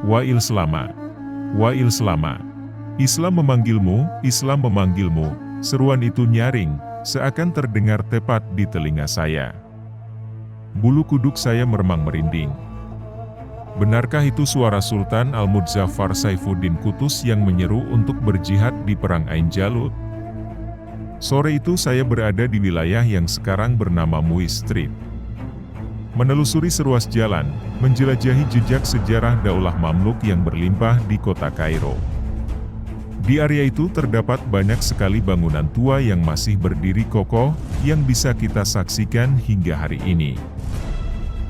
Wa'il selama. Wa'il selama. Islam memanggilmu, Islam memanggilmu. Seruan itu nyaring, seakan terdengar tepat di telinga saya. Bulu kuduk saya meremang merinding. Benarkah itu suara Sultan Al-Muzaffar Saifuddin Qutuz yang menyeru untuk berjihad di Perang Ain Jalut? Sore itu saya berada di wilayah yang sekarang bernama Muiz Street. Menelusuri seruas jalan, menjelajahi jejak sejarah Daulah Mamluk yang berlimpah di kota Kairo. Di area itu terdapat banyak sekali bangunan tua yang masih berdiri kokoh, yang bisa kita saksikan hingga hari ini.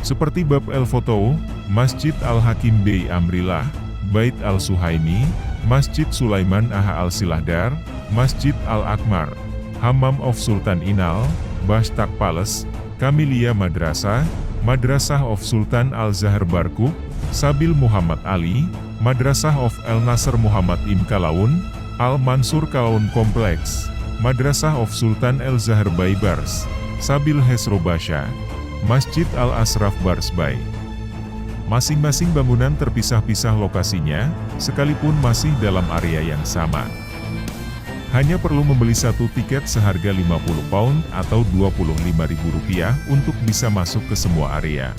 Seperti Bab el-Fotou, Masjid Al-Hakim Bey Amrillah, Bait Al-Suhaimi, Masjid Sulaiman Aha Al-Silahdar, Masjid Al-Akmar, Hammam of Sultan Inal, Bashtak Palace, Kamilia Madrasah, Madrasah of Sultan Al-Zahar Barkuk, Sabil Muhammad Ali, Madrasah of El-Nasr Muhammad Im Kalaun, Al-Mansur Kalaun Kompleks, Madrasah of Sultan El-Zahar Baibars, Sabil Hesro Basha, Masjid Al-Asraf Barsbay. Masing-masing bangunan terpisah-pisah lokasinya, sekalipun masih dalam area yang sama. Hanya perlu membeli satu tiket seharga 50 pound atau Rp25.000 untuk bisa masuk ke semua area.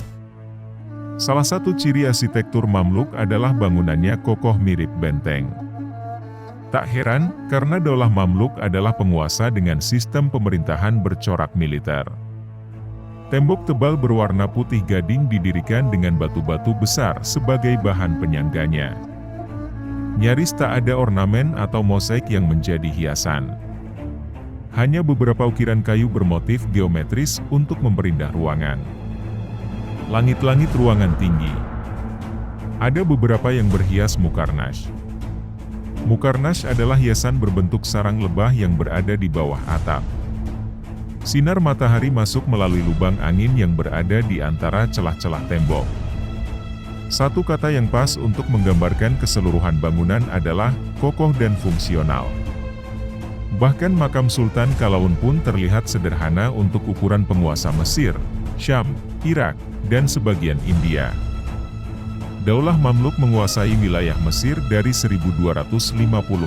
Salah satu ciri arsitektur Mamluk adalah bangunannya kokoh mirip benteng. Tak heran, karena Daulah Mamluk adalah penguasa dengan sistem pemerintahan bercorak militer. Tembok tebal berwarna putih gading didirikan dengan batu-batu besar sebagai bahan penyangganya. Nyaris tak ada ornamen atau mosaik yang menjadi hiasan. Hanya beberapa ukiran kayu bermotif geometris untuk memperindah ruangan. Langit-langit ruangan tinggi. Ada beberapa yang berhias mukarnash. Mukarnash adalah hiasan berbentuk sarang lebah yang berada di bawah atap. Sinar matahari masuk melalui lubang angin yang berada di antara celah-celah tembok. Satu kata yang pas untuk menggambarkan keseluruhan bangunan adalah kokoh dan fungsional. Bahkan makam Sultan Kalaun pun terlihat sederhana untuk ukuran penguasa Mesir, Syam, Irak, dan sebagian India. Daulah Mamluk menguasai wilayah Mesir dari 1250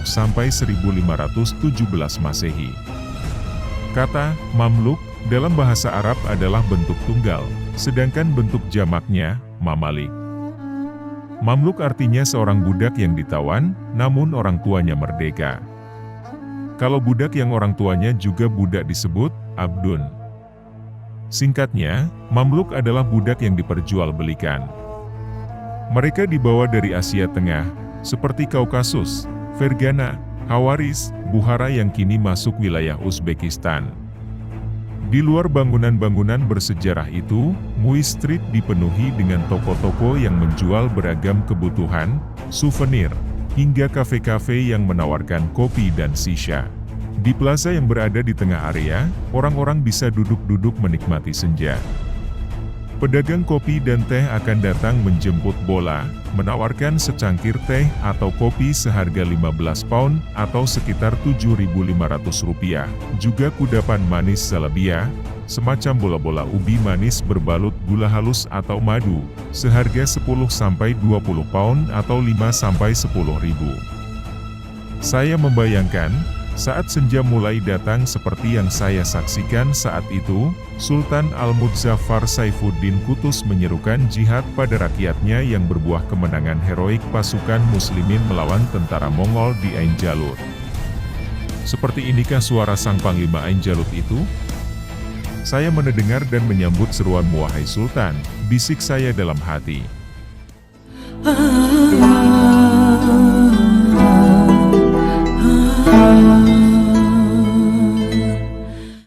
sampai 1517 Masehi. Kata Mamluk dalam bahasa Arab adalah bentuk tunggal, sedangkan bentuk jamaknya Mamalik. Mamluk artinya seorang budak yang ditawan, namun orang tuanya merdeka. Kalau budak yang orang tuanya juga budak disebut Abdun. Singkatnya, Mamluk adalah budak yang diperjualbelikan. Mereka dibawa dari Asia Tengah, seperti Kaukasus, Fergana, Hawaris, Bukhara yang kini masuk wilayah Uzbekistan. Di luar bangunan-bangunan bersejarah itu, Muiz Street dipenuhi dengan toko-toko yang menjual beragam kebutuhan, souvenir, hingga kafe-kafe yang menawarkan kopi dan shisha. Di plaza yang berada di tengah area, orang-orang bisa duduk-duduk menikmati senja. Pedagang kopi dan teh akan datang menjemput bola, menawarkan secangkir teh atau kopi seharga 15 pound atau sekitar Rp7.500, juga kudapan manis zalabia, semacam bola-bola ubi manis berbalut gula halus atau madu, seharga 10-20 pound atau 5-10.000. Saya membayangkan, saat senja mulai datang seperti yang saya saksikan saat itu, Sultan Al-Muzaffar Saifuddin Qutuz menyerukan jihad pada rakyatnya yang berbuah kemenangan heroik pasukan muslimin melawan tentara Mongol di Ain Jalut. Seperti inikah suara sang panglima Ain Jalut itu? Saya mendengar dan menyambut seruan "Wahai Sultan," bisik saya dalam hati.